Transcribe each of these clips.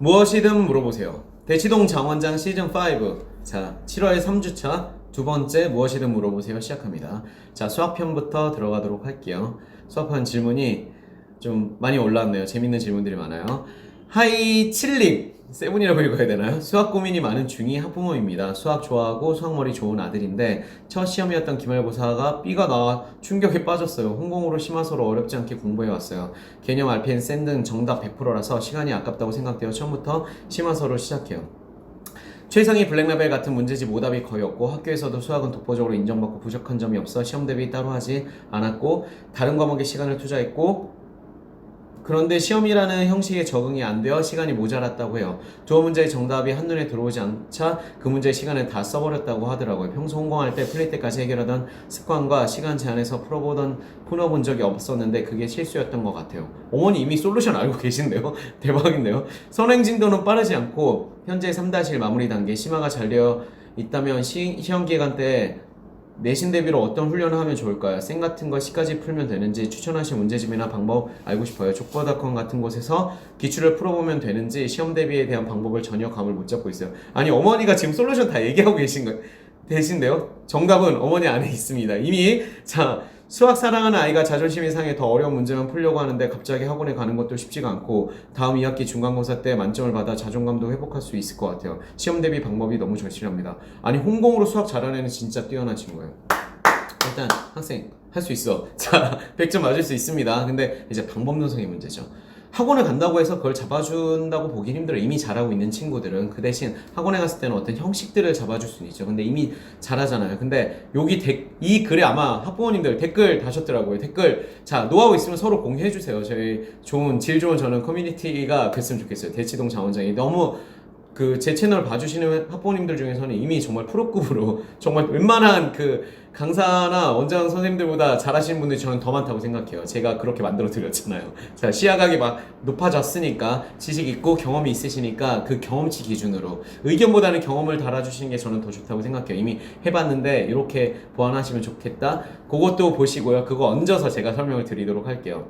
무엇이든 물어보세요. 대치동 장원장 시즌5. 자, 7월 3주차 두 번째 무엇이든 물어보세요 시작합니다. 자, 수학편부터 들어가도록 할게요. 수학편 질문이 좀 많이 올라왔네요. 재밌는 질문들이 많아요. 하이 칠릭 세븐이라고 읽어야 되나요? 수학 고민이 많은 중2 학부모입니다. 수학 좋아하고 수학머리 좋은 아들인데 첫 시험이었던 기말고사가 B가 나와 충격에 빠졌어요. 홍공으로 심화서로 어렵지 않게 공부해왔어요. 개념 RPN 센 등 정답 100%라서 시간이 아깝다고 생각되어 처음부터 심화서로 시작해요. 최상위 블랙라벨 같은 문제집 오답이 거의 없고 학교에서도 수학은 독보적으로 인정받고 부족한 점이 없어 시험 대비 따로 하지 않았고 다른 과목에 시간을 투자했고 그런데 시험이라는 형식에 적응이 안 되어 시간이 모자랐다고 해요. 두어 문제의 정답이 한눈에 들어오지 않자 그 문제의 시간을 다 써버렸다고 하더라고요. 평소 홍공할 때 풀릴 때까지 해결하던 습관과 시간 제한에서 풀어본 적이 없었는데 그게 실수였던 것 같아요. 어머니 이미 솔루션 알고 계신데요? 대박인데요? 선행 진도는 빠르지 않고 현재 3-1 마무리 단계 심화가 잘 되어 있다면 시험 기간 때 내신 대비로 어떤 훈련을 하면 좋을까요? 쌤 같은 거 시까지 풀면 되는지 추천하신 문제집이나 방법 알고 싶어요. 족보닷컴 같은 곳에서 기출을 풀어보면 되는지 시험 대비에 대한 방법을 전혀 감을 못 잡고 있어요. 아니 어머니가 지금 솔루션 다 얘기하고 계신데요? 정답은 어머니 안에 있습니다. 이미 자 수학 사랑하는 아이가 자존심이 상해 더 어려운 문제만 풀려고 하는데 갑자기 학원에 가는 것도 쉽지가 않고 다음 2학기 중간고사 때 만점을 받아 자존감도 회복할 수 있을 것 같아요. 시험 대비 방법이 너무 절실합니다. 아니 홍공으로 수학 잘하는 애는 진짜 뛰어난 친구예요. 일단 학생 할 수 있어. 자 100점 맞을 수 있습니다. 근데 이제 방법 논성의 문제죠. 학원을 간다고 해서 그걸 잡아준다고 보기 힘들어요. 이미 잘하고 있는 친구들은. 그 대신 학원에 갔을 때는 어떤 형식들을 잡아줄 수는 있죠. 근데 이미 잘하잖아요. 근데 여기 이 글에 아마 학부모님들 댓글 다셨더라고요. 댓글 자 노하우 있으면 서로 공유해주세요. 저희 질 좋은 저는 커뮤니티가 됐으면 좋겠어요. 대치동 장원장이 너무 제 채널 봐주시는 학부모님들 중에서는 이미 정말 프로급으로 정말 웬만한 강사나 원장 선생님들보다 잘하시는 분들이 저는 더 많다고 생각해요. 제가 그렇게 만들어 드렸잖아요. 자, 시야각이 막 높아졌으니까 지식 있고 경험이 있으시니까 그 경험치 기준으로 의견보다는 경험을 달아주시는 게 저는 더 좋다고 생각해요. 이미 해봤는데 이렇게 보완하시면 좋겠다. 그것도 보시고요. 그거 얹어서 제가 설명을 드리도록 할게요.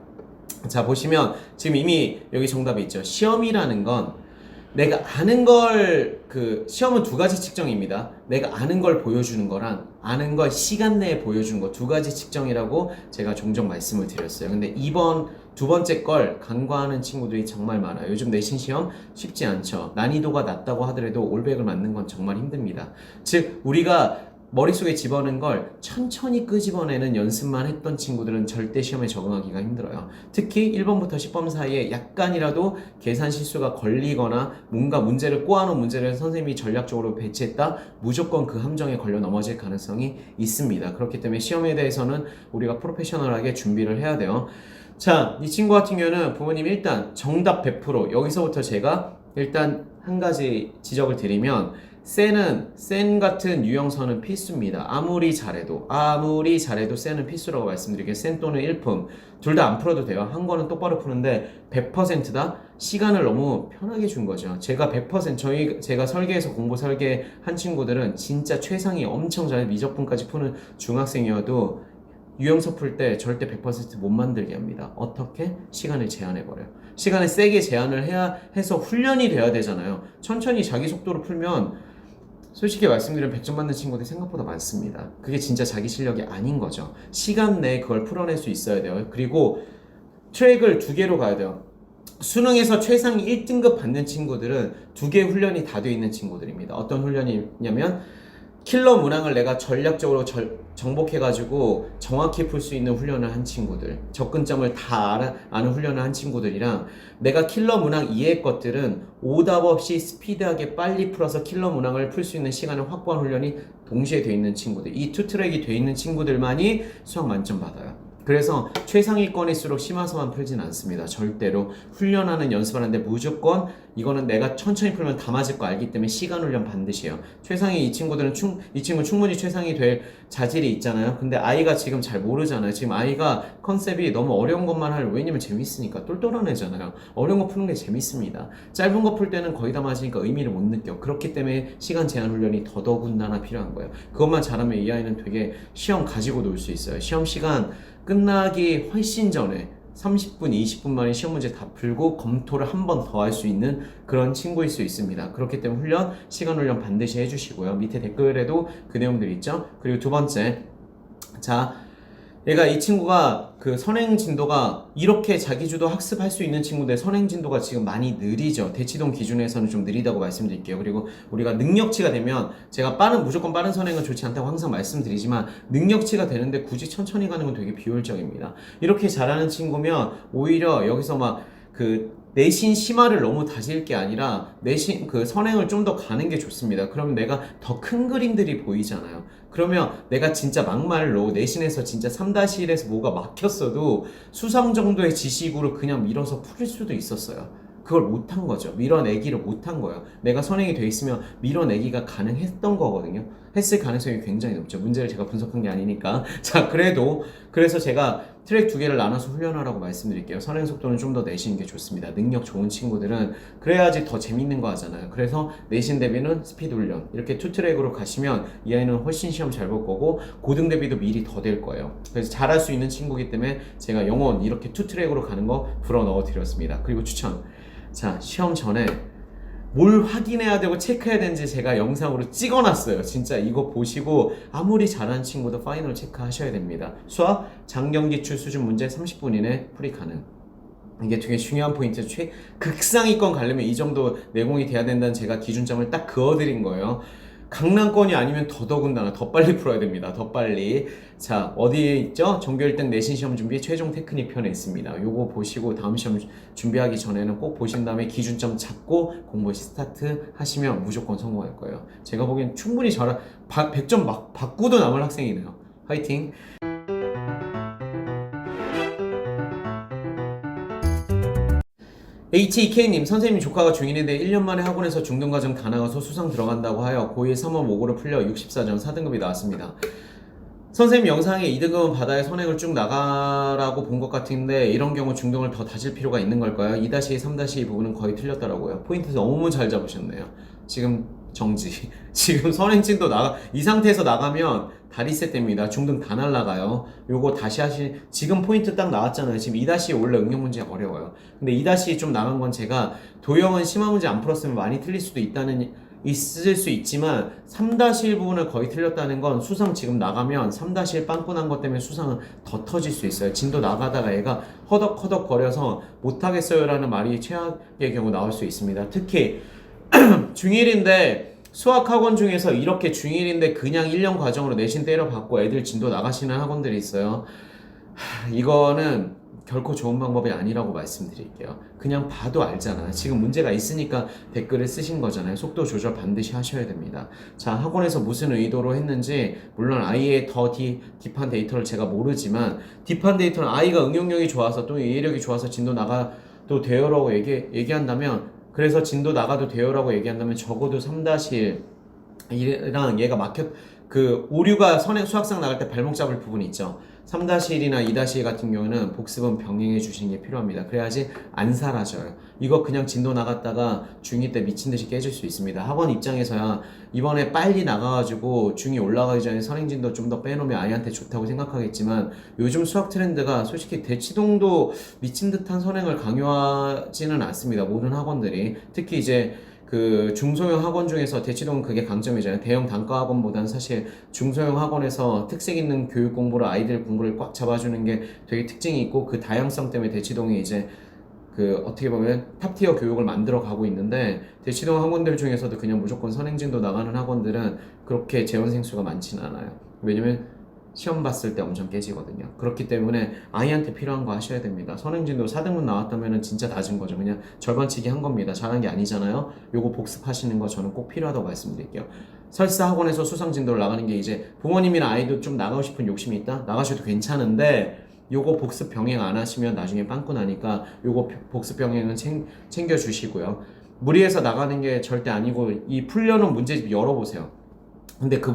자, 보시면 지금 이미 여기 정답이 있죠. 시험이라는 건 내가 아는 걸 시험은 두 가지 측정입니다. 내가 아는 걸 보여주는 거랑 아는 걸 시간 내에 보여주는 거 두 가지 측정이라고 제가 종종 말씀을 드렸어요. 근데 이번 두 번째 걸 간과하는 친구들이 정말 많아요. 요즘 내신 시험 쉽지 않죠. 난이도가 낮다고 하더라도 올백을 맞는 건 정말 힘듭니다. 즉 우리가 머릿속에 집어넣은 걸 천천히 끄집어내는 연습만 했던 친구들은 절대 시험에 적응하기가 힘들어요. 특히 1번부터 10번 사이에 약간이라도 계산 실수가 걸리거나 뭔가 문제를 꼬아놓은 문제를 선생님이 전략적으로 배치했다 무조건 그 함정에 걸려 넘어질 가능성이 있습니다. 그렇기 때문에 시험에 대해서는 우리가 프로페셔널하게 준비를 해야 돼요. 자, 이 친구 같은 경우는 부모님 일단 정답 100% 여기서부터 제가 일단 한 가지 지적을 드리면 센 같은 유형선은 필수입니다. 아무리 잘해도 센은 필수라고 말씀드릴게요. 센 또는 일품 둘 다 안 풀어도 돼요. 한 거는 똑바로 푸는데 100%다 시간을 너무 편하게 준 거죠. 제가 100% 제가 설계해서 공부 설계한 친구들은 진짜 최상위 엄청 잘 미적분까지 푸는 중학생이어도 유형서 풀 때 절대 100% 못 만들게 합니다. 어떻게? 시간을 제한해버려요. 시간을 세게 제한을 해서 훈련이 돼야 되잖아요. 천천히 자기 속도로 풀면 솔직히 말씀드리면 100점 받는 친구들이 생각보다 많습니다. 그게 진짜 자기 실력이 아닌 거죠. 시간 내에 그걸 풀어낼 수 있어야 돼요. 그리고 트랙을 두 개로 가야 돼요. 수능에서 최상위 1등급 받는 친구들은 두 개의 훈련이 다 돼 있는 친구들입니다. 어떤 훈련이냐면 킬러 문항을 내가 전략적으로 정복해가지고 정확히 풀 수 있는 훈련을 한 친구들, 접근점을 다 아는 훈련을 한 친구들이랑 내가 킬러 문항 이외의 것들은 오답 없이 스피드하게 빨리 풀어서 킬러 문항을 풀 수 있는 시간을 확보한 훈련이 동시에 돼 있는 친구들, 이 투 트랙이 돼 있는 친구들만이 수학 만점 받아요. 그래서 최상위권일수록 심화서만 풀진 않습니다. 절대로 훈련하는 연습하는데 무조건 이거는 내가 천천히 풀면 다 맞을 거 알기 때문에 시간 훈련 반드시 해요. 최상위 이 친구는 충분히 최상위 될 자질이 있잖아요. 근데 아이가 지금 잘 모르잖아요. 지금 아이가 컨셉이 너무 어려운 것만 왜냐면 재밌으니까 똘똘한 애잖아요. 어려운 거 푸는 게 재밌습니다. 짧은 거 풀 때는 거의 다 맞으니까 의미를 못 느껴. 그렇기 때문에 시간 제한 훈련이 더더군다나 필요한 거예요. 그것만 잘하면 이 아이는 되게 시험 가지고 놀 수 있어요. 시험 시간 끝나기 훨씬 전에 30분, 20분 만에 시험 문제 다 풀고 검토를 한 번 더 할 수 있는 그런 친구일 수 있습니다. 그렇기 때문에 시간 훈련 반드시 해주시고요. 밑에 댓글에도 그 내용들 있죠. 그리고 두 번째, 자, 이 친구가 그 선행 진도가 이렇게 자기주도 학습할 수 있는 친구인데 선행 진도가 지금 많이 느리죠. 대치동 기준에서는 좀 느리다고 말씀드릴게요. 그리고 우리가 능력치가 되면 제가 무조건 빠른 선행은 좋지 않다고 항상 말씀드리지만 능력치가 되는데 굳이 천천히 가는 건 되게 비효율적입니다. 이렇게 잘하는 친구면 오히려 여기서 내신 심화를 너무 다질 게 아니라 내신 선행을 좀 더 가는 게 좋습니다. 그러면 내가 더 큰 그림들이 보이잖아요. 그러면 내가 진짜 막말로 내신에서 진짜 3-1에서 뭐가 막혔어도 수상 정도의 지식으로 그냥 밀어서 풀 수도 있었어요. 그걸 못한 거죠. 밀어내기를 못한 거예요. 내가 선행이 돼 있으면 밀어내기가 가능했던 거거든요. 했을 가능성이 굉장히 높죠. 문제를 제가 분석한 게 아니니까. 자, 그래서 제가 트랙 2개를 나눠서 훈련하라고 말씀드릴게요. 선행 속도는 좀 더 내시는 게 좋습니다. 능력 좋은 친구들은 그래야지 더 재밌는 거 하잖아요. 그래서 내신 대비는 스피드 훈련. 이렇게 2트랙으로 가시면 이 아이는 훨씬 시험 잘 볼 거고 고등 대비도 미리 더 될 거예요. 그래서 잘할 수 있는 친구이기 때문에 제가 영원 이렇게 2트랙으로 가는 거 불어 넣어 드렸습니다. 그리고 추천. 자, 시험 전에 뭘 확인해야 되고 체크해야 되는지 제가 영상으로 찍어놨어요. 진짜 이거 보시고 아무리 잘하는 친구도 파이널 체크하셔야 됩니다. 수학 장경기출 수준 문제 30분 이내 풀이 가능. 이게 되게 중요한 포인트. 극상위권 가려면 이 정도 내공이 돼야 된다는 제가 기준점을 딱 그어드린 거예요. 강남권이 아니면 더더군다나 더 빨리 풀어야 됩니다. 더 빨리. 자, 어디에 있죠? 전교 1등 내신 시험 준비 최종 테크닉 편에 있습니다. 요거 보시고 다음 시험 준비하기 전에는 꼭 보신 다음에 기준점 잡고 공부 스타트 하시면 무조건 성공할 거예요. 제가 보기엔 충분히 100점 막 받고도 남을 학생이네요. 화이팅! HEK님, 선생님 조카가 중1인데 1년 만에 학원에서 중등과정 다 나가서 수상 들어간다고 하여 고1 3월 모고를 풀려 64점 4등급이 나왔습니다. 선생님 영상에 2등급은 바다에 선행을 쭉 나가라고 본 것 같은데 이런 경우 중등을 더 다질 필요가 있는 걸까요? 2-2, 3-2 부분은 거의 틀렸더라고요. 포인트 너무 잘 잡으셨네요. 지금 정지. 지금 선행진도 이 상태에서 나가면 다 리셋됩니다. 중등 다 날라가요. 요거 다시 지금 포인트 딱 나왔잖아요. 지금 2-2 원래 응용 문제 어려워요. 근데 2-2 좀 나간 건 제가 도형은 심화 문제 안 풀었으면 많이 틀릴 수도 있을 수 있지만 3-1 부분을 거의 틀렸다는 건 수상 지금 나가면 3-1 빵꾸 난 것 때문에 수상은 더 터질 수 있어요. 진도 나가다가 애가 허덕허덕 거려서 못하겠어요 라는 말이 최악의 경우 나올 수 있습니다. 특히 중1인데 수학학원 중에서 이렇게 중1인데 그냥 1년 과정으로 내신 때려받고 애들 진도 나가시는 학원들이 있어요. 이거는 결코 좋은 방법이 아니라고 말씀드릴게요. 그냥 봐도 알잖아. 지금 문제가 있으니까 댓글을 쓰신 거잖아요. 속도 조절 반드시 하셔야 됩니다. 자, 학원에서 무슨 의도로 했는지 물론 아이의 더 딥한 데이터를 제가 모르지만 딥한 데이터는 아이가 응용력이 좋아서 또 이해력이 좋아서 진도 나가도 돼요라고 얘기한다면 그래서 진도 나가도 돼요라고 얘기한다면 적어도 3-1이랑 얘가 오류가 수학상 나갈 때 발목 잡을 부분이 있죠. 3-1이나 2-1 같은 경우는 복습은 병행해 주시는 게 필요합니다. 그래야지 안 사라져요. 이거 그냥 진도 나갔다가 중2 때 미친 듯이 깨질 수 있습니다. 학원 입장에서야 이번에 빨리 나가가지고 중2 올라가기 전에 선행진도 좀 더 빼놓으면 아이한테 좋다고 생각하겠지만 요즘 수학 트렌드가 솔직히 대치동도 미친 듯한 선행을 강요하지는 않습니다. 모든 학원들이. 특히 이제 중소형 학원 중에서 대치동은 그게 강점이잖아요. 대형 단과 학원보다는 사실 중소형 학원에서 특색 있는 교육 공부를 아이들 공부를 꽉 잡아주는 게 되게 특징이 있고 그 다양성 때문에 대치동이 이제 어떻게 보면 탑티어 교육을 만들어 가고 있는데 대치동 학원들 중에서도 그냥 무조건 선행진도 나가는 학원들은 그렇게 재원생 수가 많지는 않아요. 왜냐면 시험 봤을 때 엄청 깨지거든요. 그렇기 때문에 아이한테 필요한 거 하셔야 됩니다. 선행진도 4등분 나왔다면 진짜 낮은 거죠. 그냥 절반치기 한 겁니다. 잘한 게 아니잖아요. 요거 복습하시는 거 저는 꼭 필요하다고 말씀드릴게요. 설사 학원에서 수상진도를 나가는 게 이제 부모님이나 아이도 좀 나가고 싶은 욕심이 있다? 나가셔도 괜찮은데 요거 복습 병행 안 하시면 나중에 빵꾸 나니까 요거 복습 병행은 챙겨 주시고요. 무리해서 나가는 게 절대 아니고 이 풀려놓은 문제집 열어보세요. 근데 그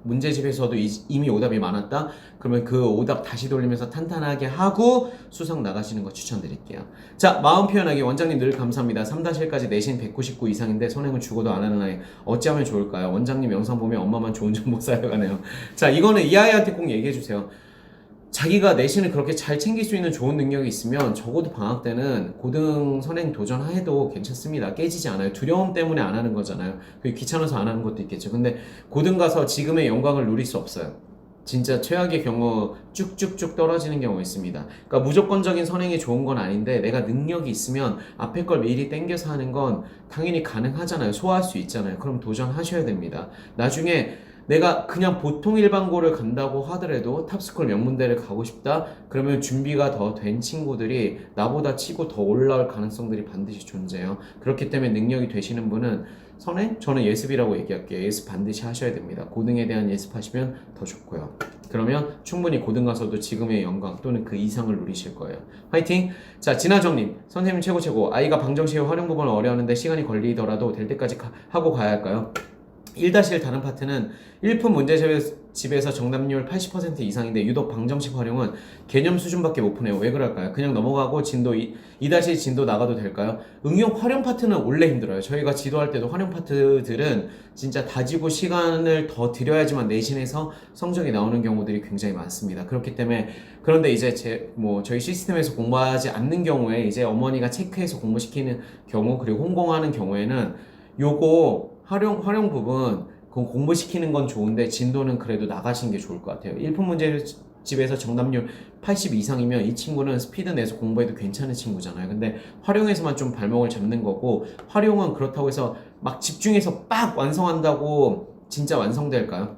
문제집에서도 이미 오답이 많았다? 그러면 그 오답 다시 돌리면서 탄탄하게 하고 수상 나가시는 거 추천드릴게요. 자, 마음 표현하기. 원장님 늘 감사합니다. 3-1까지 내신 199 이상인데 선행은 죽어도 안 하는 아이. 어찌하면 좋을까요? 원장님 영상 보면 엄마만 좋은 정보 쌓여가네요. 자, 이거는 이 아이한테 꼭 얘기해주세요. 자기가 내신을 그렇게 잘 챙길 수 있는 좋은 능력이 있으면 적어도 방학 때는 고등 선행 도전해도 괜찮습니다. 깨지지 않아요. 두려움 때문에 안 하는 거잖아요. 귀찮아서 안 하는 것도 있겠죠. 근데 고등 가서 지금의 영광을 누릴 수 없어요. 진짜 최악의 경우 쭉쭉쭉 떨어지는 경우가 있습니다. 그러니까 무조건적인 선행이 좋은 건 아닌데 내가 능력이 있으면 앞에 걸 미리 땡겨서 하는 건 당연히 가능하잖아요. 소화할 수 있잖아요. 그럼 도전하셔야 됩니다. 나중에 내가 그냥 보통 일반고를 간다고 하더라도 탑스쿨 명문대를 가고 싶다? 그러면 준비가 더 된 친구들이 나보다 치고 더 올라올 가능성들이 반드시 존재해요. 그렇기 때문에 능력이 되시는 분은 선행? 저는 예습이라고 얘기할게요. 예습 반드시 하셔야 됩니다. 고등에 대한 예습하시면 더 좋고요. 그러면 충분히 고등 가서도 지금의 영광 또는 그 이상을 누리실 거예요. 화이팅! 자, 진아정님, 선생님 최고. 아이가 방정식의 활용 부분을 어려워하는데 시간이 걸리더라도 될 때까지 하고 가야 할까요? 1-1 다른 파트는 1품 문제집에서 정답률 80% 이상인데 유독 방정식 활용은 개념 수준밖에 못 푸네요. 왜 그럴까요? 그냥 넘어가고 진도 2-1 진도 나가도 될까요? 응용 활용 파트는 원래 힘들어요. 저희가 지도할 때도 활용 파트들은 진짜 다지고 시간을 더 들여야지만 내신에서 성적이 나오는 경우들이 굉장히 많습니다. 그렇기 때문에 그런데 이제 저희 시스템에서 공부하지 않는 경우에 이제 어머니가 체크해서 공부시키는 경우 그리고 홍보하는 경우에는 요거 활용 부분 그건 공부시키는 건 좋은데 진도는 그래도 나가시는 게 좋을 것 같아요. 1품 문제집에서 정답률 80 이상이면 이 친구는 스피드 내서 공부해도 괜찮은 친구잖아요. 근데 활용에서만 좀 발목을 잡는 거고 활용은 그렇다고 해서 막 집중해서 빡 완성한다고 진짜 완성될까요?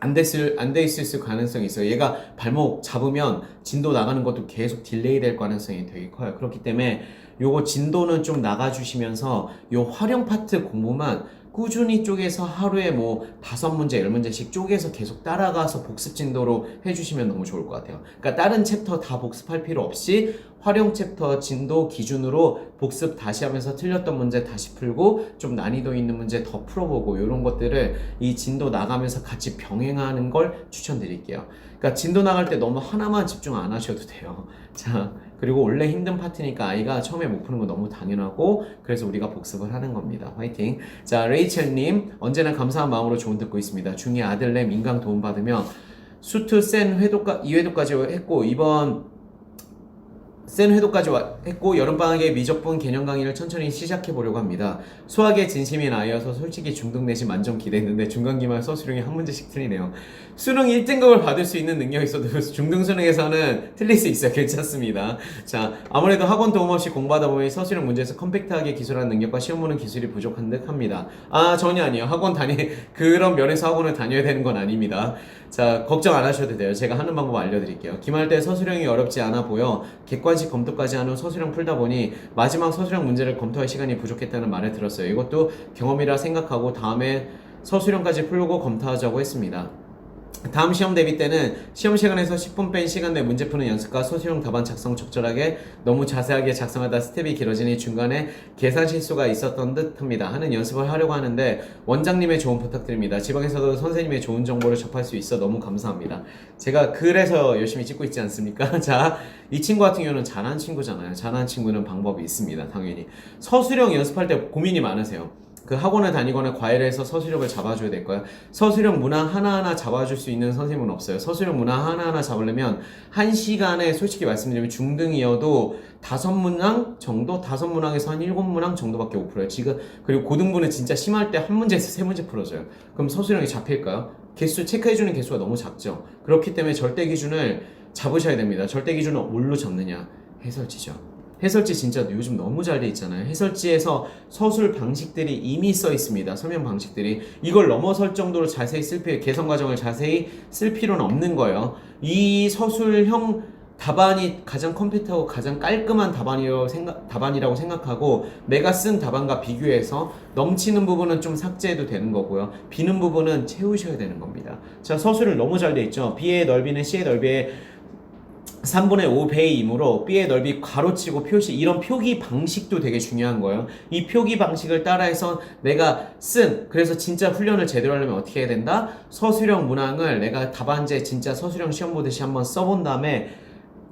안 돼 있을 가능성이 있어요. 얘가 발목 잡으면 진도 나가는 것도 계속 딜레이 될 가능성이 되게 커요. 그렇기 때문에 요거 진도는 좀 나가주시면서 요 활용 파트 공부만 꾸준히 쪼개서 하루에 5문제, 10문제씩 쪼개서 계속 따라가서 복습 진도로 해주시면 너무 좋을 것 같아요. 그러니까 다른 챕터 다 복습할 필요 없이 활용 챕터 진도 기준으로 복습 다시 하면서 틀렸던 문제 다시 풀고 좀 난이도 있는 문제 더 풀어보고 이런 것들을 이 진도 나가면서 같이 병행하는 걸 추천드릴게요. 그러니까 진도 나갈 때 너무 하나만 집중 안 하셔도 돼요. 자, 그리고 원래 힘든 파트니까 아이가 처음에 못 푸는 건 너무 당연하고 그래서 우리가 복습을 하는 겁니다. 화이팅! 자, 레이첼님 언제나 감사한 마음으로 조언 듣고 있습니다. 중2 아들내 민강 도움받으며 수트 센 회도까 2회도까지 했고 이번 센 회도까지 했고 여름방학에 미적분 개념 강의를 천천히 시작해보려고 합니다. 수학에 진심인 아이여서 솔직히 중등 내신 만점 기대했는데 중간기말 서술형이 한 문제씩 틀리네요. 수능 1등급을 받을 수 있는 능력이 있어도 중등 수능에서는 틀릴 수 있어요. 괜찮습니다. 자, 아무래도 학원 도움 없이 공부하다 보니 서술형 문제에서 컴팩트하게 기술하는 능력과 시험 보는 기술이 부족한 듯 합니다. 전혀 아니에요. 그런 면에서 학원을 다녀야 되는 건 아닙니다. 자, 걱정 안 하셔도 돼요. 제가 하는 방법 알려드릴게요. 기말 때 서술형이 어렵지 않아 보여 객관식 검토까지 한 후 서술형 풀다 보니 마지막 서술형 문제를 검토할 시간이 부족했다는 말을 들었어요. 이것도 경험이라 생각하고 다음에 서술형까지 풀고 검토하자고 했습니다. 다음 시험 대비 때는 시험 시간에서 10분 뺀 시간 내 문제 푸는 연습과 서술형 답안 작성 적절하게 너무 자세하게 작성하다 스텝이 길어지니 중간에 계산 실수가 있었던 듯 합니다. 하는 연습을 하려고 하는데 원장님의 조언 부탁드립니다. 지방에서도 선생님의 좋은 정보를 접할 수 있어 너무 감사합니다. 제가 그래서 열심히 찍고 있지 않습니까? 자, 이 친구 같은 경우는 잘하는 친구잖아요. 잘하는 친구는 방법이 있습니다. 당연히. 서술형 연습할 때 고민이 많으세요. 그 학원을 다니거나 과외를 해서 서술형을 잡아줘야 될까요? 서술형 문항 하나하나 잡아줄 수 있는 선생님은 없어요. 서술형 문항 하나하나 잡으려면 1시간에 솔직히 말씀드리면 중등이어도 5문항 정도? 5문항에서 한 7문항 정도밖에 못 풀어요. 지금 그리고 고등부는 진짜 심할 때 한 문제에서 3문제 풀어줘요. 그럼 서술형이 잡힐까요? 개수 체크해주는 개수가 너무 작죠. 그렇기 때문에 절대 기준을 잡으셔야 됩니다. 절대 기준은 뭘로 잡느냐? 해설지죠. 해설지 진짜 요즘 너무 잘 돼 있잖아요. 해설지에서 서술 방식들이 이미 써 있습니다. 설명 방식들이. 이걸 넘어설 정도로 자세히 개선 과정을 자세히 쓸 필요는 없는 거예요. 이 서술형 답안이 가장 컴팩트하고 가장 깔끔한 답안이라고 생각하고 내가 쓴 답안과 비교해서 넘치는 부분은 좀 삭제해도 되는 거고요. 비는 부분은 채우셔야 되는 겁니다. 자, 서술은 너무 잘 돼 있죠. B의 넓이는 C의 넓이의 3분의 5배의 이므로 B의 넓이 가로치고 표시 이런 표기 방식도 되게 중요한 거예요. 이 표기 방식을 따라해서 내가 그래서 진짜 훈련을 제대로 하려면 어떻게 해야 된다? 서술형 문항을 내가 답안제 진짜 서술형 시험 보듯이 한번 써본 다음에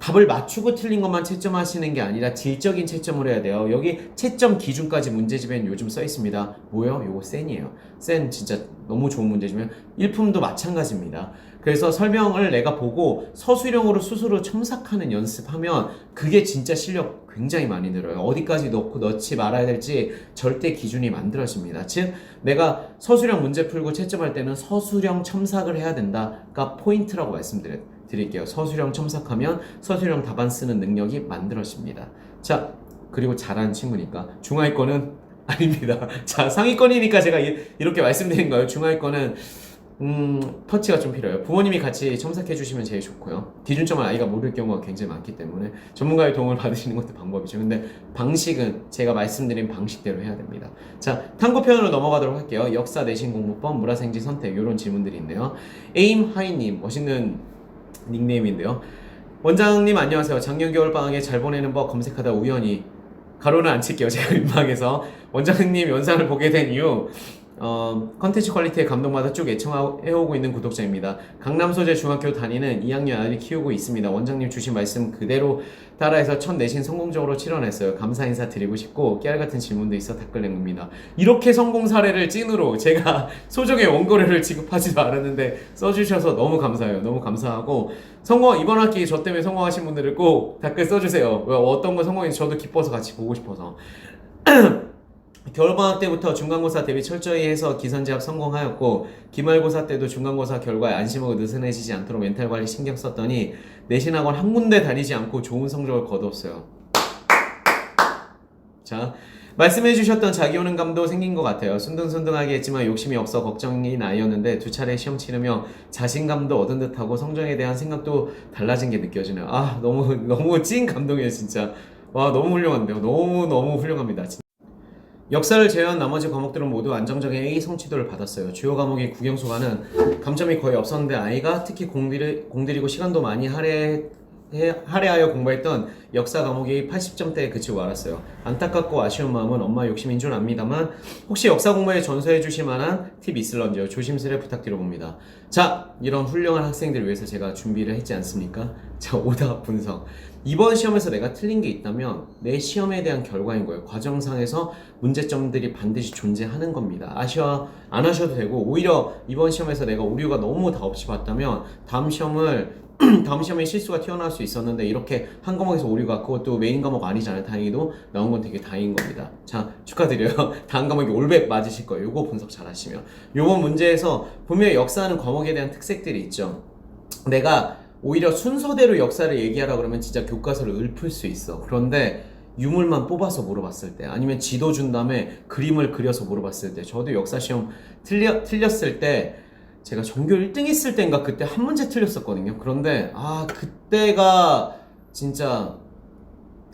답을 맞추고 틀린 것만 채점하시는 게 아니라 질적인 채점을 해야 돼요. 여기 채점 기준까지 문제집에는 요즘 써 있습니다. 뭐요? 요거 센이에요. 센 진짜 너무 좋은 문제지만 일품도 마찬가지입니다. 그래서 설명을 내가 보고 서술형으로 스스로 첨삭하는 연습하면 그게 진짜 실력 굉장히 많이 늘어요. 어디까지 넣고 넣지 말아야 될지 절대 기준이 만들어집니다. 즉 내가 서술형 문제 풀고 채점할 때는 서술형 첨삭을 해야 된다가 포인트라고 말씀드릴게요. 서술형 첨삭하면 서술형 답안 쓰는 능력이 만들어집니다. 자, 그리고 잘하는 친구니까 중하위권은 아닙니다. 자, 상위권이니까 제가 이렇게 말씀드린 거예요. 중하위권은 터치가 좀 필요해요. 부모님이 같이 첨삭해 주시면 제일 좋고요. 기준점을 아이가 모를 경우가 굉장히 많기 때문에 전문가의 도움을 받으시는 것도 방법이죠. 근데 방식은 제가 말씀드린 방식대로 해야 됩니다. 자, 탐구편으로 넘어가도록 할게요. 역사, 내신 공부법, 물화생지 선택 이런 질문들이 있네요. 에임하이님 멋있는 닉네임인데요. 원장님 안녕하세요. 작년 겨울방학에 잘 보내는 법 검색하다 우연히 가로는 안 칠게요. 제가 민망해서 원장님 영상을 보게 된 이유 컨텐츠 퀄리티에 감동받아 쭉 애청해오고 있는 구독자입니다. 강남 소재 중학교 다니는 2학년 아이를 키우고 있습니다. 원장님 주신 말씀 그대로 따라해서 첫 내신 성공적으로 치러냈어요. 감사 인사 드리고 싶고 깨알같은 질문도 있어 댓글 남깁니다. 이렇게 성공 사례를 찐으로 제가 소정의 원고료를 지급하지도 않았는데 써주셔서 너무 감사해요. 너무 감사하고 이번 학기 저 때문에 성공하신 분들을 꼭 댓글 써주세요. 어떤 거 성공인지 저도 기뻐서 같이 보고 싶어서. 겨울방학 때부터 중간고사 대비 철저히 해서 기선제압 성공하였고 기말고사 때도 중간고사 결과에 안심하고 느슨해지지 않도록 멘탈 관리 신경 썼더니 내신학원 한 군데 다니지 않고 좋은 성적을 거뒀어요. 자, 말씀해주셨던 자기오는 감도 생긴 것 같아요. 순둥순둥하게 했지만 욕심이 없어 걱정이 나이었는데 두 차례 시험 치르며 자신감도 얻은 듯하고 성적에 대한 생각도 달라진 게 느껴지네요. 아, 너무 찐 감동이에요 진짜. 와, 너무 훌륭한데요. 너무 훌륭합니다. 역사를 제외한 나머지 과목들은 모두 안정적인 A 성취도를 받았어요. 주요 과목이 국영수가는 감점이 거의 없었는데 아이가 특히 공들이고 시간도 많이 할애하여 공부했던 역사 과목이 80점대에 그치고 말았어요. 안타깝고 아쉬운 마음은 엄마 욕심인 줄 압니다만 혹시 역사 공부에 전수해 주실 만한 팁 있을런지요? 조심스레 부탁드려봅니다. 자, 이런 훌륭한 학생들을 위해서 제가 준비를 했지 않습니까? 자, 오답 분석. 이번 시험에서 내가 틀린 게 있다면 내 시험에 대한 결과인 거예요. 과정상에서 문제점들이 반드시 존재하는 겁니다. 안 하셔도 되고 오히려 이번 시험에서 내가 오류가 너무 다 없이 봤다면 다음 시험에 실수가 튀어나올 수 있었는데 이렇게 한 과목에서 오류가 그것도 메인 과목 아니잖아요. 다행히도 나온 건 되게 다행인 겁니다. 자, 축하드려요. 다음 과목이 올백 맞으실 거예요. 요거 분석 잘 하시면. 요번 문제에서 분명히 역사하는 과목에 대한 특색들이 있죠. 내가 오히려 순서대로 역사를 얘기하라 그러면 진짜 교과서를 읊을 수 있어. 그런데 유물만 뽑아서 물어봤을 때 아니면 지도 준 다음에 그림을 그려서 물어봤을 때 저도 역사 시험 틀렸을 때 제가 전교 1등 했을 때인가 그때 한 문제 틀렸었거든요. 그런데 그때가 진짜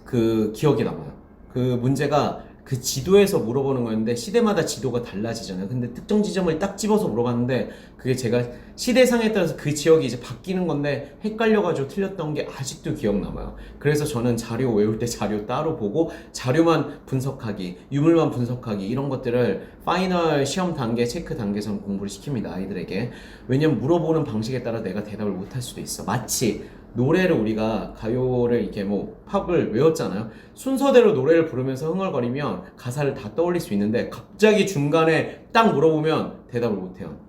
그 기억이 남아요. 그 문제가 그 지도에서 물어보는 거였는데 시대마다 지도가 달라지잖아요. 근데 특정 지점을 딱 집어서 물어봤는데 그게 제가 시대상에 따라서 그 지역이 이제 바뀌는 건데 헷갈려가지고 틀렸던 게 아직도 기억 남아요. 그래서 저는 자료 외울 때 자료 따로 보고 자료만 분석하기, 유물만 분석하기 이런 것들을 파이널 시험 단계, 체크 단계에서는 공부를 시킵니다. 아이들에게. 왜냐면 물어보는 방식에 따라 내가 대답을 못할 수도 있어. 마치 노래를 우리가 가요를 이렇게 팝을 외웠잖아요. 순서대로 노래를 부르면서 흥얼거리면 가사를 다 떠올릴 수 있는데 갑자기 중간에 딱 물어보면 대답을 못해요.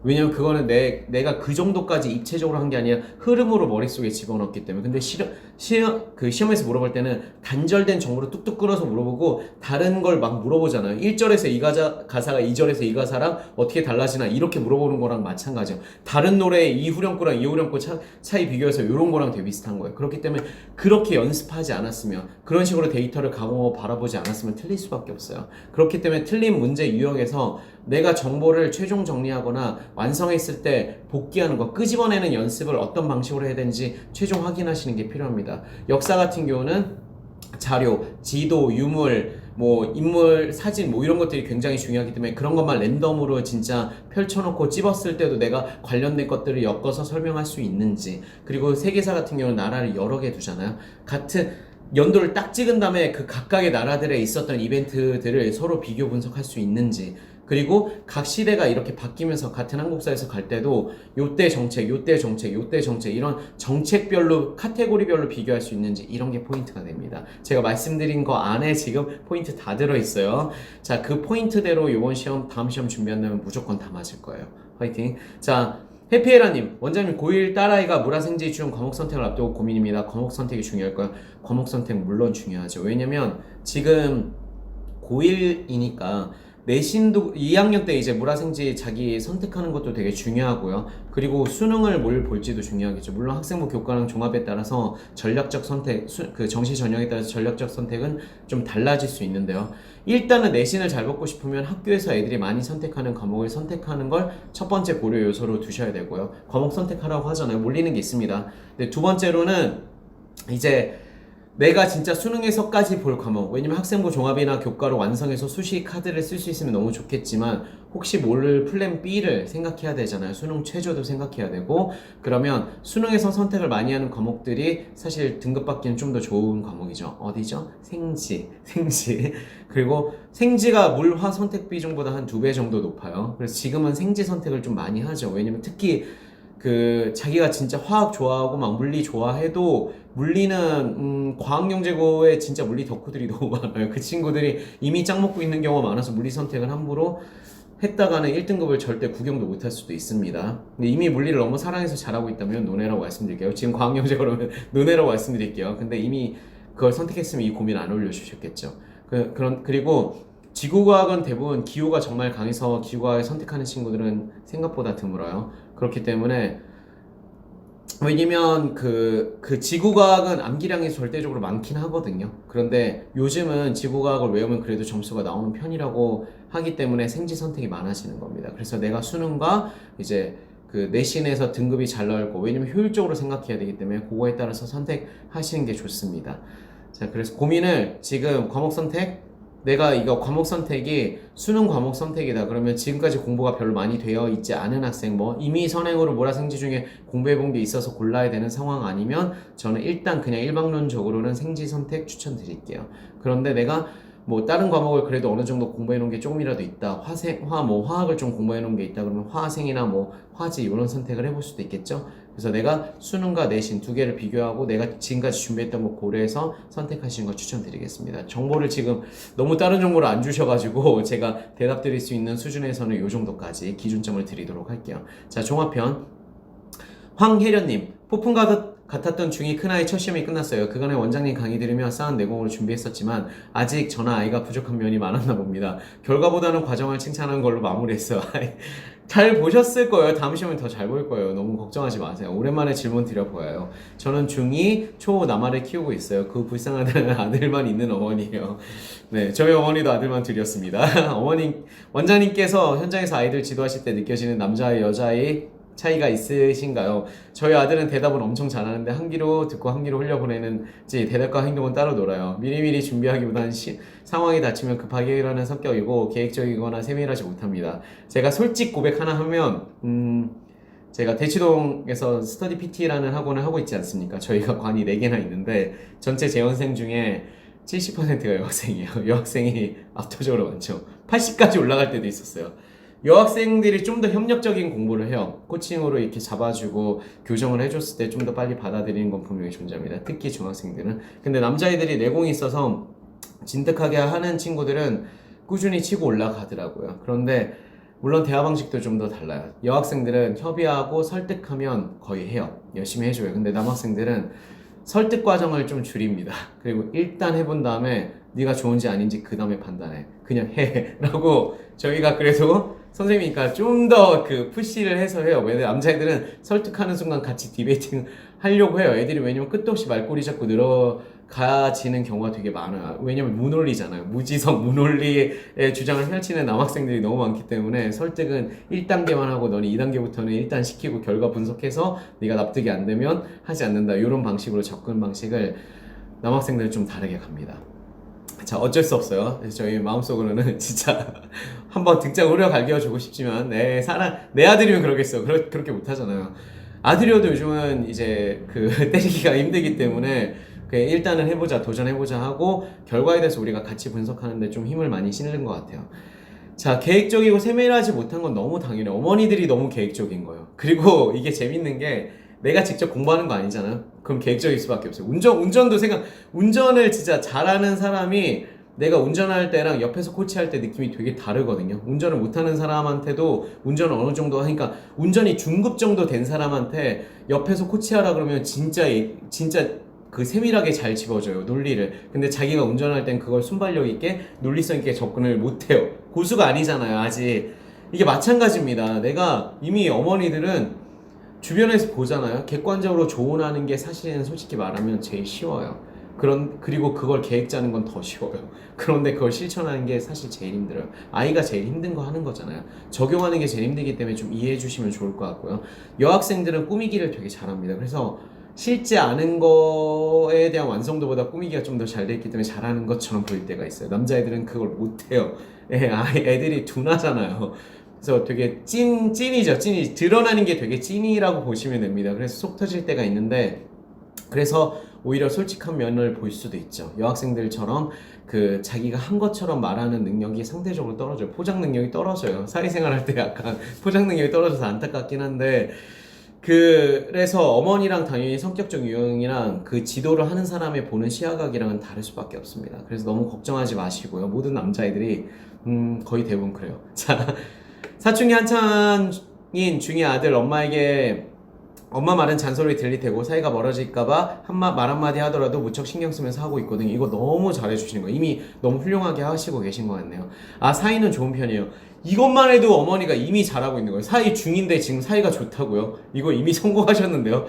왜냐면 그거는 내가 그 정도까지 입체적으로 한 게 아니라 흐름으로 머릿속에 집어넣었기 때문에. 근데 시험에서 물어볼 때는 단절된 정보를 뚝뚝 끊어서 물어보고 다른 걸 막 물어보잖아요. 1절에서 이 가사가 2절에서 이 가사랑 어떻게 달라지나 이렇게 물어보는 거랑 마찬가지예요. 다른 노래의 이 후렴구랑 이 후렴구 차이 비교해서 이런 거랑 되게 비슷한 거예요. 그렇기 때문에 그렇게 연습하지 않았으면 그런 식으로 데이터를 가공하고 바라보지 않았으면 틀릴 수밖에 없어요. 그렇기 때문에 틀린 문제 유형에서 내가 정보를 최종 정리하거나 완성했을 때 복귀하는 거, 끄집어내는 연습을 어떤 방식으로 해야 되는지 최종 확인하시는 게 필요합니다. 역사 같은 경우는 자료, 지도, 유물, 인물, 사진 이런 것들이 굉장히 중요하기 때문에 그런 것만 랜덤으로 진짜 펼쳐놓고 찝었을 때도 내가 관련된 것들을 엮어서 설명할 수 있는지, 그리고 세계사 같은 경우는 나라를 여러 개 두잖아요. 같은 연도를 딱 찍은 다음에 그 각각의 나라들에 있었던 이벤트들을 서로 비교 분석할 수 있는지, 그리고 각 시대가 이렇게 바뀌면서 같은 한국사에서 갈 때도 요때 정책, 요때 정책, 요때 정책 이런 정책별로 카테고리별로 비교할 수 있는지 이런 게 포인트가 됩니다. 제가 말씀드린 거 안에 지금 포인트 다 들어있어요. 자, 그 포인트대로 이번 시험, 다음 시험 준비한다면 무조건 다 맞을 거예요. 화이팅! 자, 해피에라님, 원장님 고1 딸아이가 물화생지 중 과목 선택을 앞두고 고민입니다. 과목 선택이 중요할까요? 과목 선택 물론 중요하죠. 왜냐면 지금 고1이니까 내신도 2학년 때 이제 물화생지 자기 선택하는 것도 되게 중요하고요. 그리고 수능을 뭘 볼지도 중요하겠죠. 물론 학생부 교과랑 종합에 따라서 전략적 선택, 그 정시 전형에 따라서 전략적 선택은 좀 달라질 수 있는데요. 일단은 내신을 잘 받고 싶으면 학교에서 애들이 많이 선택하는 과목을 선택하는 걸 첫 번째 고려 요소로 두셔야 되고요. 과목 선택하라고 하잖아요. 몰리는 게 있습니다. 근데 두 번째로는 이제 내가 진짜 수능에서까지 볼 과목, 왜냐면 학생부 종합이나 교과로 완성해서 수시 카드를 쓸 수 있으면 너무 좋겠지만 혹시 모를 플랜 B를 생각해야 되잖아요. 수능 최저도 생각해야 되고, 그러면 수능에서 선택을 많이 하는 과목들이 사실 등급받기는 좀 더 좋은 과목이죠. 어디죠? 생지. 그리고 생지가 물화 선택 비중보다 한 2배 정도 높아요. 그래서 지금은 생지 선택을 좀 많이 하죠. 왜냐면 특히 그 자기가 진짜 화학 좋아하고 막 물리 좋아해도 물리는 과학영재고에 진짜 물리 덕후들이 너무 많아요. 그 친구들이 이미 짱 먹고 있는 경우가 많아서 물리 선택을 함부로 했다가는 1등급을 절대 구경도 못할 수도 있습니다. 근데 이미 물리를 너무 사랑해서 잘하고 있다면 논해라고 말씀드릴게요. 지금 과학영재고라면 논해라고 말씀드릴게요. 근데 이미 그걸 선택했으면 이 고민 안 올려주셨겠죠. 그리고 지구과학은 대부분 기호가 정말 강해서 기후과학을 선택하는 친구들은 생각보다 드물어요. 그렇기 때문에 왜냐면 그 지구과학은 암기량이 절대적으로 많긴 하거든요. 그런데 요즘은 지구과학을 외우면 그래도 점수가 나오는 편이라고 하기 때문에 생지 선택이 많아지는 겁니다. 그래서 내가 수능과 이제 그 내신에서 등급이 잘 나올 거, 왜냐면 효율적으로 생각해야 되기 때문에 그거에 따라서 선택하시는 게 좋습니다. 자, 그래서 고민을 지금 과목 선택, 내가 이거 과목 선택이 수능 과목 선택이다 그러면 지금까지 공부가 별로 많이 되어 있지 않은 학생, 뭐 이미 선행으로 물화생지 중에 공부해 본 게 있어서 골라야 되는 상황 아니면 저는 일단 그냥 일반론적으로는 생지 선택 추천드릴게요. 그런데 내가 뭐 다른 과목을 그래도 어느 정도 공부해 놓은 게 조금이라도 있다, 화학을 좀 공부해 놓은 게 있다 그러면 화생이나 뭐 화지 이런 선택을 해볼 수도 있겠죠. 그래서 내가 수능과 내신 두 개를 비교하고 내가 지금까지 준비했던 거 고려해서 선택하시는 거 추천드리겠습니다. 정보를 지금 너무 다른 정보를 안 주셔가지고 제가 대답 드릴 수 있는 수준에서는 요 정도까지 기준점을 드리도록 할게요. 자, 종합편 황혜련님, 폭풍 같았던 중2 큰아이 첫 시험이 끝났어요. 그간에 원장님 강의 들으며 쌓은 내공으로 준비했었지만 아직 저나 아이가 부족한 면이 많았나 봅니다. 결과보다는 과정을 칭찬한 걸로 마무리했어요. 잘 보셨을 거예요. 다음 시험은 더 잘 볼 거예요. 너무 걱정하지 마세요. 오랜만에 질문 드려보아요. 저는 중2 초 남아를 키우고 있어요. 그 불쌍하다는 아들만 있는 어머니예요. 네, 저희 어머니도 아들만 둘이었습니다. 원장님께서 현장에서 아이들 지도하실 때 느껴지는 남자와 여자의 차이가 있으신가요? 저희 아들은 대답은 엄청 잘하는데 한 귀로 듣고 한 귀로 흘려보내는지 대답과 행동은 따로 놀아요. 미리미리 준비하기보다는 상황이 닥치면 급하게 일하는 성격이고 계획적이거나 세밀하지 못합니다. 제가 솔직 고백 하나 하면 제가 대치동에서 스터디 PT라는 학원을 하고 있지 않습니까? 저희가 관이 4개나 있는데 전체 재원생 중에 70%가 여학생이에요. 여학생이 압도적으로 많죠. 80까지 올라갈 때도 있었어요. 여학생들이 좀 더 협력적인 공부를 해요. 코칭으로 이렇게 잡아주고 교정을 해줬을 때 좀 더 빨리 받아들이는 건 분명히 존재합니다. 특히 중학생들은. 근데 남자애들이 내공이 있어서 진득하게 하는 친구들은 꾸준히 치고 올라가더라고요. 그런데 물론 대화 방식도 좀 더 달라요. 여학생들은 협의하고 설득하면 거의 해요. 열심히 해줘요. 근데 남학생들은 설득 과정을 좀 줄입니다. 그리고 일단 해본 다음에 네가 좋은지 아닌지 그 다음에 판단해. 그냥 해 라고 저희가 그래도 선생님이니까 좀 더 그 푸시를 해서 해요. 왜냐면 남자애들은 설득하는 순간 같이 디베이팅 하려고 해요. 애들이 왜냐면 끝도 없이 말꼬리 잡고 늘어가지는 경우가 되게 많아요. 왜냐면 무논리잖아요. 무지성 무논리의 주장을 펼치는 남학생들이 너무 많기 때문에 설득은 1단계만 하고 너는 2단계부터는 일단 시키고 결과 분석해서 네가 납득이 안 되면 하지 않는다. 이런 방식으로 접근 방식을 남학생들은 좀 다르게 갑니다. 자, 어쩔 수 없어요. 저희 마음속으로는 진짜 한번 등짝 후려 갈겨주고 싶지만 내 아들이면 그러겠어. 그렇게 못하잖아요. 아들이어도 요즘은 이제 그 때리기가 힘들기 때문에 그냥 일단은 해보자, 도전해보자 하고 결과에 대해서 우리가 같이 분석하는데 좀 힘을 많이 실는 것 같아요. 자, 계획적이고 세밀하지 못한 건 너무 당연해. 어머니들이 너무 계획적인 거예요. 그리고 이게 재밌는 게 내가 직접 공부하는 거 아니잖아요. 그럼 계획적일 수밖에 없어요. 운전을 진짜 잘하는 사람이 내가 운전할 때랑 옆에서 코치할 때 느낌이 되게 다르거든요. 운전을 못하는 사람한테도 운전을 어느 정도 하니까 운전이 중급 정도 된 사람한테 옆에서 코치하라 그러면 진짜 그 세밀하게 잘 집어줘요, 논리를. 근데 자기가 운전할 땐 그걸 순발력 있게 논리성 있게 접근을 못해요. 고수가 아니잖아요, 아직. 이게 마찬가지입니다. 내가 이미 어머니들은 주변에서 보잖아요. 객관적으로 조언하는 게 사실은 솔직히 말하면 제일 쉬워요. 그리고 그걸 계획 짜는 건 더 쉬워요. 그런데 그걸 실천하는 게 사실 제일 힘들어요. 아이가 제일 힘든 거 하는 거잖아요. 적용하는 게 제일 힘들기 때문에 좀 이해해 주시면 좋을 것 같고요. 여학생들은 꾸미기를 되게 잘합니다. 그래서 실제 아는 거에 대한 완성도보다 꾸미기가 좀 더 잘 돼 있기 때문에 잘하는 것처럼 보일 때가 있어요. 남자애들은 그걸 못해요. 애들이 둔하잖아요. 그래서 되게 찐이죠. 찐이 드러나는 게 되게 찐이라고 보시면 됩니다. 그래서 속 터질 때가 있는데, 그래서 오히려 솔직한 면을 볼 수도 있죠. 여학생들처럼 그 자기가 한 것처럼 말하는 능력이 상대적으로 떨어져요. 포장 능력이 떨어져요. 사회생활 할 때 약간 포장 능력이 떨어져서 안타깝긴 한데, 그래서 어머니랑 당연히 성격적 유형이랑 그 지도를 하는 사람의 보는 시야각이랑은 다를 수밖에 없습니다. 그래서 너무 걱정하지 마시고요. 모든 남자애들이 거의 대부분 그래요. 자, 사춘기 한창인 중의 아들 엄마에게 엄마 말은 잔소리 들릴 테고 사이가 멀어질까봐 말 한마디 하더라도 무척 신경 쓰면서 하고 있거든요. 이거 너무 잘해주시는 거예요. 이미 너무 훌륭하게 하시고 계신 것 같네요. 아, 사이는 좋은 편이에요. 이것만 해도 어머니가 이미 잘하고 있는 거예요. 사이 중인데 지금 사이가 좋다고요? 이거 이미 성공하셨는데요.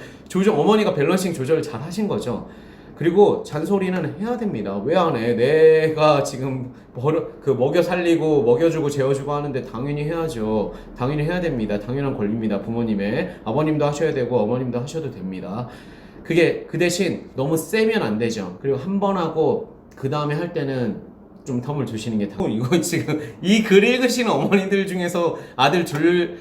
어머니가 밸런싱 조절을 잘 하신 거죠. 그리고 잔소리는 해야 됩니다. 왜 안 해? 내가 지금 먹여 살리고 먹여주고 재워주고 하는데 당연히 해야죠. 당연히 해야 됩니다. 당연한 권리입니다. 부모님의. 아버님도 하셔야 되고 어머님도 하셔도 됩니다. 그게 그 대신 너무 세면 안 되죠. 그리고 한 번 하고 그 다음에 할 때는 좀 텀을 두시는 게 이거 지금 이 글 읽으시는 어머님들 중에서 아들 둘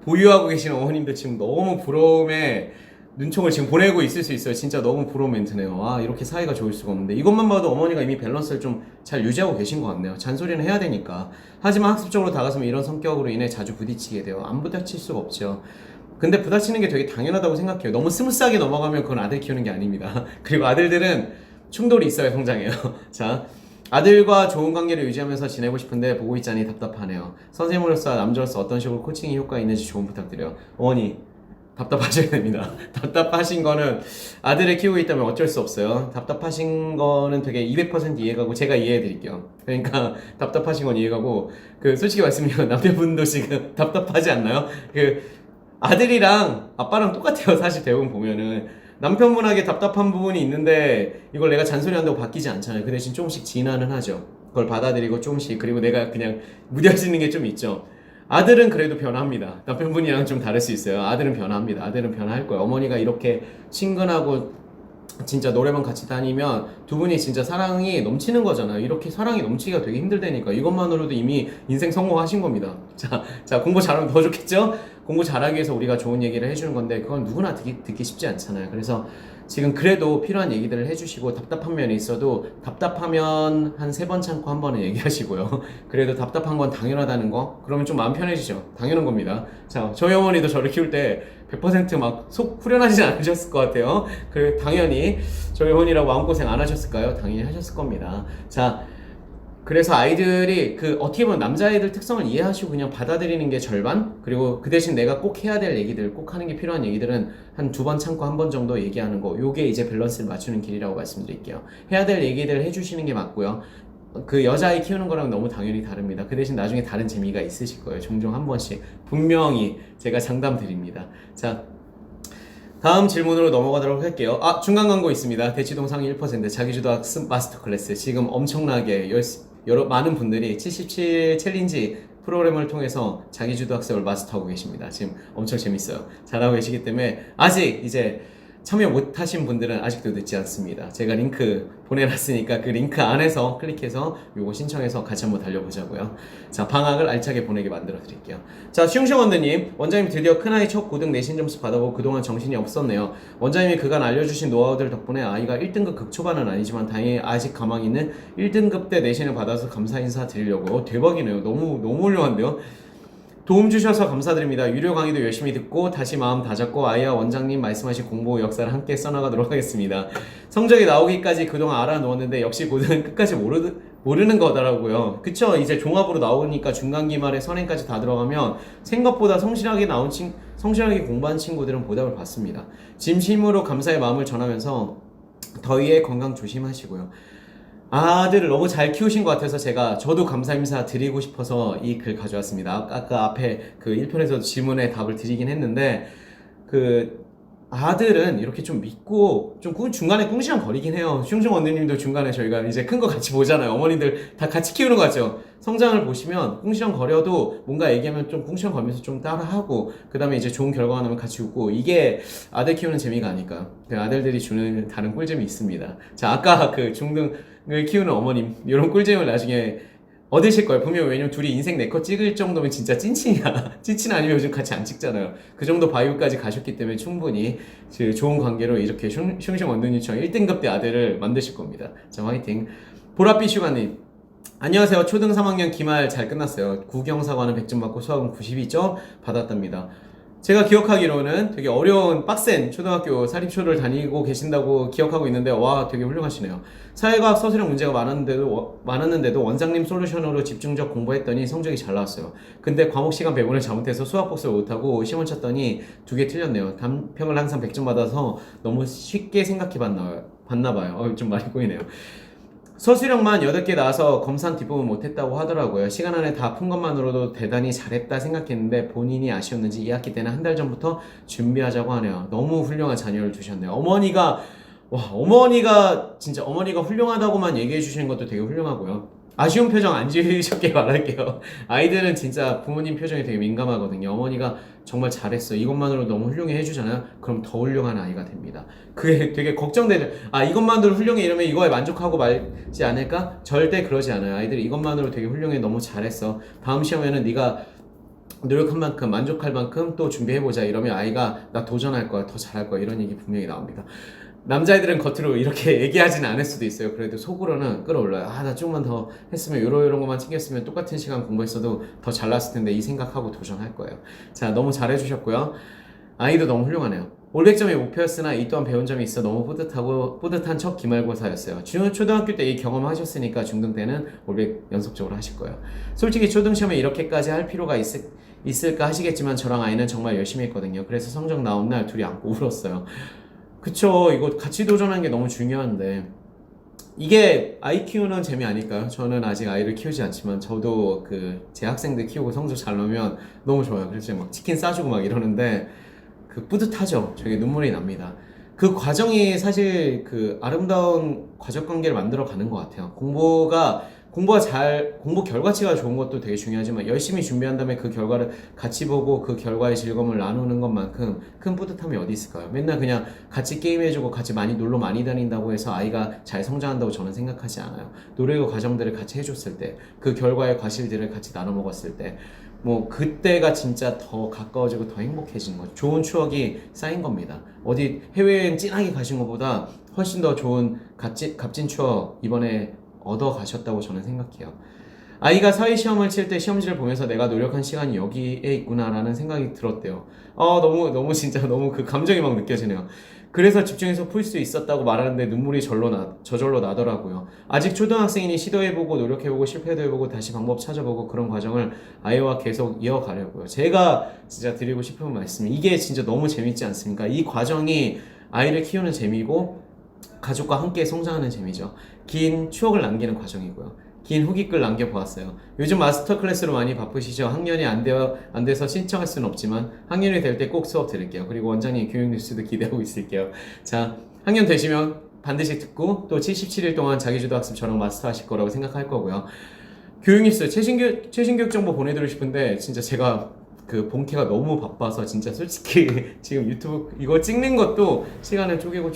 보유하고 계시는 어머님들 지금 너무 부러움에 눈총을 지금 보내고 있을 수 있어요. 진짜 너무 부러운 멘트네요. 아, 이렇게 사이가 좋을 수가 없는데. 이것만 봐도 어머니가 이미 밸런스를 좀 잘 유지하고 계신 것 같네요. 잔소리는 해야 되니까. 하지만 학습적으로 다가서면 이런 성격으로 인해 자주 부딪히게 돼요. 안 부딪힐 수가 없죠. 근데 부딪히는 게 되게 당연하다고 생각해요. 너무 스무스하게 넘어가면 그건 아들 키우는 게 아닙니다. 그리고 아들들은 충돌이 있어야 성장해요. 자, 아들과 좋은 관계를 유지하면서 지내고 싶은데 보고 있자니 답답하네요. 선생님으로서 남자로서 어떤 식으로 코칭이 효과 있는지 조언 부탁드려요. 어머니, 답답하셔야 됩니다. 답답하신 거는 아들을 키우고 있다면 어쩔 수 없어요. 답답하신 거는 되게 200% 이해가고 제가 이해해 드릴게요. 그러니까 답답하신 건 이해가고, 솔직히 말씀드리면 남편분도 지금 답답하지 않나요? 아들이랑 아빠랑 똑같아요. 사실 대부분 보면은 남편분에게 답답한 부분이 있는데 이걸 내가 잔소리한다고 바뀌지 않잖아요. 그 대신 조금씩 진화는 하죠. 그걸 받아들이고 조금씩. 그리고 내가 그냥 무뎌지는 게 좀 있죠. 아들은 그래도 변합니다. 남편분이랑 좀 다를 수 있어요. 아들은 변합니다. 아들은 변할 거예요. 어머니가 이렇게 친근하고 진짜 노래방 같이 다니면 두 분이 진짜 사랑이 넘치는 거잖아요. 이렇게 사랑이 넘치기가 되게 힘들다니까. 이것만으로도 이미 인생 성공하신 겁니다. 자, 공부 잘하면 더 좋겠죠? 공부 잘하기 위해서 우리가 좋은 얘기를 해주는 건데 그건 누구나 듣기 쉽지 않잖아요. 그래서 지금 그래도 필요한 얘기들을 해주시고, 답답한 면이 있어도 답답하면 한 3번 참고 한 번은 얘기하시고요. 그래도 답답한 건 당연하다는 거, 그러면 좀 마음 편해지죠. 당연한 겁니다. 자, 저희 어머니도 저를 키울 때 100% 막 속 후련하지 않으셨을 것 같아요. 당연히 저희 어머니라고 마음고생 안 하셨을까요? 당연히 하셨을 겁니다. 자, 그래서 아이들이 어떻게 보면 남자애들 특성을 이해하시고 그냥 받아들이는 게 절반, 그리고 그 대신 내가 꼭 해야 될 얘기들, 꼭 하는 게 필요한 얘기들은 한 2번 참고 한 번 정도 얘기하는 거, 요게 이제 밸런스를 맞추는 길이라고 말씀드릴게요. 해야 될 얘기들 해주시는 게 맞고요. 여자아이 키우는 거랑 너무 당연히 다릅니다. 그 대신 나중에 다른 재미가 있으실 거예요. 종종 한 번씩 분명히 제가 장담 드립니다. 자, 다음 질문으로 넘어가도록 할게요. 중간 광고 있습니다. 대치동 상위 1% 자기주도 학습 마스터 클래스. 지금 엄청나게 많은 분들이 77 챌린지 프로그램을 통해서 자기주도 학습을 마스터하고 계십니다. 지금 엄청 재밌어요. 잘하고 계시기 때문에 아직 이제 참여 못하신 분들은 아직도 늦지 않습니다. 제가 링크 보내놨으니까 그 링크 안에서 클릭해서 요거 신청해서 같이 한번 달려보자고요. 자, 방학을 알차게 보내게 만들어 드릴게요. 자, 슝슝원드님, 원장님 드디어 큰아이 첫 고등 내신 점수 받아보고 그동안 정신이 없었네요. 원장님이 그간 알려주신 노하우들 덕분에 아이가 1등급 극초반은 아니지만 다행히 아직 가망 있는 1등급 때 내신을 받아서 감사 인사 드리려고. 대박이네요. 너무 훌륭한데요. 도움 주셔서 감사드립니다. 유료 강의도 열심히 듣고 다시 마음 다잡고 아이와 원장님 말씀하신 공부 역사를 함께 써나가도록 하겠습니다. 성적이 나오기까지 그동안 알아놓았는데 역시 고등은 끝까지 모르는 거더라고요. 그쵸? 이제 종합으로 나오니까 중간기말에 선행까지 다 들어가면 생각보다 성실하게 공부한 친구들은 보답을 받습니다. 진심으로 감사의 마음을 전하면서 더위에 건강 조심하시고요. 아들을 너무 잘 키우신 것 같아서 저도 감사 인사 드리고 싶어서 이 글 가져왔습니다. 아까 앞에 그 1편에서도 질문에 답을 드리긴 했는데, 그 아들은 이렇게 좀 믿고 좀 중간에 꿍시렁 거리긴 해요. 슝슝 언니님도 중간에 저희가 이제 큰 거 같이 보잖아요. 어머니들 다 같이 키우는 거 같죠. 성장을 보시면 꿍시렁 거려도 뭔가 얘기하면 좀 꿍시렁 거리면서 좀 따라하고, 그 다음에 이제 좋은 결과가 나면 같이 웃고, 이게 아들 키우는 재미가 아닐까. 아들들이 주는 다른 꿀잼이 있습니다. 자, 아까 그 중등을 키우는 어머님, 이런 꿀잼을 나중에 얻으실 거예요. 분명. 왜냐면 둘이 인생 4컷 찍을 정도면 진짜 찐친이야. 찐친 아니면 요즘 같이 안 찍잖아요. 그 정도 바이오까지 가셨기 때문에 충분히 좋은 관계로 이렇게 슝슝 원두님처럼 1등급 대 아들을 만드실 겁니다. 자, 화이팅. 보랏빛 슈가님, 안녕하세요. 초등 3학년 기말 잘 끝났어요. 국영사과는 100점 받고 수학은 92점 받았답니다. 제가 기억하기로는 되게 어려운 빡센 초등학교 사립초를 다니고 계신다고 기억하고 있는데, 와, 되게 훌륭하시네요. 사회과학 서술형 문제가 많았는데도 원장님 솔루션으로 집중적 공부했더니 성적이 잘 나왔어요. 근데 과목 시간 배분을 잘못해서 수학 복습을 못하고 시험을 쳤더니 2개 틀렸네요. 단평을 항상 100점 받아서 너무 쉽게 생각해 봤나 봐요. 좀 많이 꼬이네요. 서술형만 8개 나와서 검사는 뒷부분 못했다고 하더라고요. 시간 안에 다 푼 것만으로도 대단히 잘했다 생각했는데 본인이 아쉬웠는지 2학기 때는 한 달 전부터 준비하자고 하네요. 너무 훌륭한 자녀를 두셨네요. 어머니가 어머니가 훌륭하다고만 얘기해 주시는 것도 되게 훌륭하고요. 아쉬운 표정 안 지으셨게 바랄게요. 아이들은 진짜 부모님 표정이 되게 민감하거든요. 어머니가 정말 잘했어, 이것만으로 너무 훌륭해 해주잖아요. 그럼 더 훌륭한 아이가 됩니다. 그게 되게 걱정되죠. 이것만으로 훌륭해 이러면 이거에 만족하고 말지 않을까? 절대 그러지 않아요. 아이들이 이것만으로 되게 훌륭해, 너무 잘했어, 다음 시험에는 네가 노력한 만큼 만족할 만큼 또 준비해보자 이러면 아이가 나 도전할 거야, 더 잘할 거야, 이런 얘기 분명히 나옵니다. 남자애들은 겉으로 이렇게 얘기하지는 않을 수도 있어요. 그래도 속으로는 끌어올라요. 나 조금만 더 했으면 이런 것만 챙겼으면 똑같은 시간 공부했어도 더 잘났을 텐데, 이 생각하고 도전할 거예요. 자, 너무 잘해주셨고요. 아이도 너무 훌륭하네요. 올 100점이 목표였으나 이 또한 배운 점이 있어 너무 뿌듯한 첫 기말고사였어요. 초등학교 때 이 경험하셨으니까 중등 때는 올 100 연속적으로 하실 거예요. 솔직히 초등 시험에 이렇게까지 할 필요가 있을까 하시겠지만 저랑 아이는 정말 열심히 했거든요. 그래서 성적 나온 날 둘이 안고 울었어요. 그쵸, 이거 같이 도전하는 게 너무 중요한데, 이게 아이 키우는 재미 아닐까요? 저는 아직 아이를 키우지 않지만 저도 제 학생들 키우고 성적 잘 나오면 너무 좋아요. 그래서 막 치킨 싸주고 막 이러는데 뿌듯하죠. 저게 눈물이 납니다. 그 과정이 사실 아름다운 가족 관계를 만들어 가는 것 같아요. 공부 결과치가 좋은 것도 되게 중요하지만 열심히 준비한 다음에 그 결과를 같이 보고 그 결과의 즐거움을 나누는 것만큼 큰 뿌듯함이 어디 있을까요? 맨날 그냥 같이 게임해주고 같이 놀러 많이 다닌다고 해서 아이가 잘 성장한다고 저는 생각하지 않아요. 노력의 과정들을 같이 해줬을 때, 그 결과의 과실들을 같이 나눠 먹었을 때, 그때가 진짜 더 가까워지고 더 행복해지는 거죠. 좋은 추억이 쌓인 겁니다. 어디 해외여행 진하게 가신 것보다 훨씬 더 좋은 값진 추억 이번에 얻어 가셨다고 저는 생각해요. 아이가 사회시험을 칠 때 시험지를 보면서 내가 노력한 시간이 여기에 있구나라는 생각이 들었대요. 너무 진짜 너무 그 감정이 막 느껴지네요. 그래서 집중해서 풀 수 있었다고 말하는데 눈물이 저절로 나더라고요. 아직 초등학생이니 시도해보고 노력해보고 실패도 해보고 다시 방법 찾아보고 그런 과정을 아이와 계속 이어가려고요. 제가 진짜 드리고 싶은 말씀이, 이게 진짜 너무 재밌지 않습니까? 이 과정이 아이를 키우는 재미고 가족과 함께 성장하는 재미죠. 긴 추억을 남기는 과정이고요. 긴 후기글 남겨보았어요. 요즘 마스터 클래스로 많이 바쁘시죠? 학년이 안 돼서 신청할 수는 없지만 학년이 될 때 꼭 수업 들을게요. 그리고 원장님 교육 뉴스도 기대하고 있을게요. 자, 학년 되시면 반드시 듣고 또 77일 동안 자기주도 학습 저랑 마스터 하실 거라고 생각할 거고요. 교육 뉴스 최신 교육 정보 보내드리고 싶은데 진짜 제가 그 본캐가 너무 바빠서 진짜 솔직히 지금 유튜브 이거 찍는 것도 시간을 쪼개고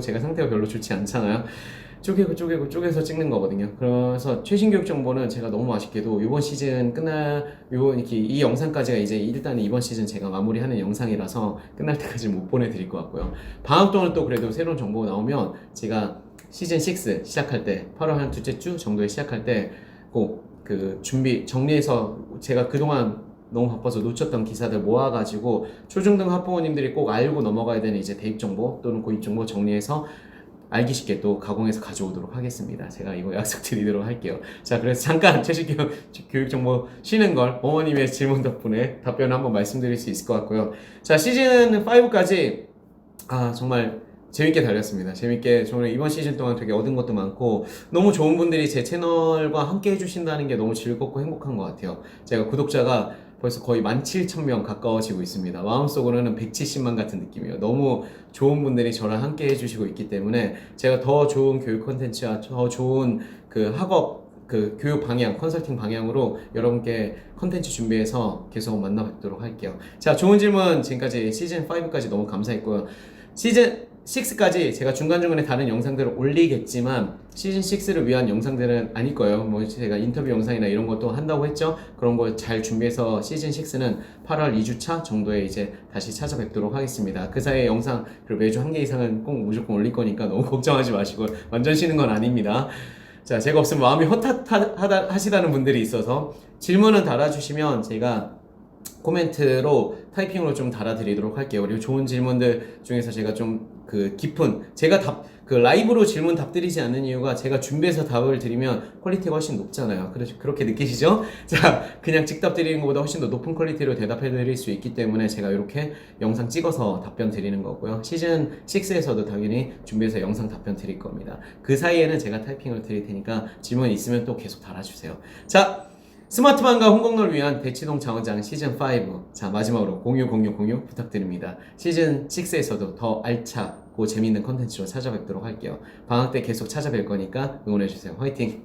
제가 상태가 별로 좋지 않잖아요. 쪼개서 찍는 거거든요. 그래서 최신 교육 정보는 제가 너무 아쉽게도 이번 시즌 이번 이렇게 이 영상까지가 이제 일단 이번 시즌 제가 마무리하는 영상이라서 끝날 때까지 못 보내드릴 것 같고요. 방학 동안 또 그래도 새로운 정보가 나오면 제가 시즌 6 시작할 때 8월 한 둘째 주 정도에 시작할 때 꼭 그 준비 정리해서 제가 그동안 너무 바빠서 놓쳤던 기사들 모아가지고 초중등 학부모님들이 꼭 알고 넘어가야 되는 이제 대입 정보 또는 고입 정보 정리해서 알기 쉽게 또 가공해서 가져오도록 하겠습니다. 제가 이거 약속드리도록 할게요. 자, 그래서 잠깐 최신 교육 정보 쉬는 걸 어머님의 질문 덕분에 답변을 한번 말씀드릴 수 있을 것 같고요. 자, 시즌 5까지 정말 재밌게 달렸습니다. 재밌게 저는 이번 시즌 동안 되게 얻은 것도 많고 너무 좋은 분들이 제 채널과 함께 해주신다는 게 너무 즐겁고 행복한 것 같아요. 제가 구독자가 벌써 거의 17,000명 가까워지고 있습니다. 마음속으로는 170만 같은 느낌이에요. 너무 좋은 분들이 저랑 함께 해주시고 있기 때문에 제가 더 좋은 교육 콘텐츠와 더 좋은 그 학업 그 교육 방향, 컨설팅 방향으로 여러분께 컨텐츠 준비해서 계속 만나 뵙도록 할게요. 자, 좋은 질문 지금까지 시즌 5까지 너무 감사했고요. 시즌 6까지 제가 중간중간에 다른 영상들을 올리겠지만 시즌 6를 위한 영상들은 아닐 거예요. 뭐 제가 인터뷰 영상이나 이런 것도 한다고 했죠. 그런 거 잘 준비해서 시즌 6는 8월 2주차 정도에 이제 다시 찾아뵙도록 하겠습니다. 그 사이에 영상 그리고 매주 한 개 이상은 꼭 무조건 올릴 거니까 너무 걱정하지 마시고 완전 쉬는 건 아닙니다. 자, 제가 없으면 마음이 헛헛하시다는 분들이 있어서 질문은 달아주시면 제가 코멘트로 타이핑으로 좀 달아드리도록 할게요. 그리고 좋은 질문들 중에서 제가 좀 그 깊은 제가 그 라이브로 질문 답드리지 않는 이유가 제가 준비해서 답을 드리면 퀄리티가 훨씬 높잖아요. 그렇게 느끼시죠? 자, 그냥 직답 드리는 것보다 훨씬 더 높은 퀄리티로 대답해 드릴 수 있기 때문에 제가 이렇게 영상 찍어서 답변 드리는 거고요. 시즌 6에서도 당연히 준비해서 영상 답변 드릴 겁니다. 그 사이에는 제가 타이핑을 드릴 테니까 질문 있으면 또 계속 달아주세요. 자, 스마트방과 홍콩로를 위한 대치동 장원장 시즌 5. 자, 마지막으로 공유 부탁드립니다. 시즌 6에서도 더 알차고 재미있는 컨텐츠로 찾아뵙도록 할게요. 방학 때 계속 찾아뵐 거니까 응원해주세요. 화이팅!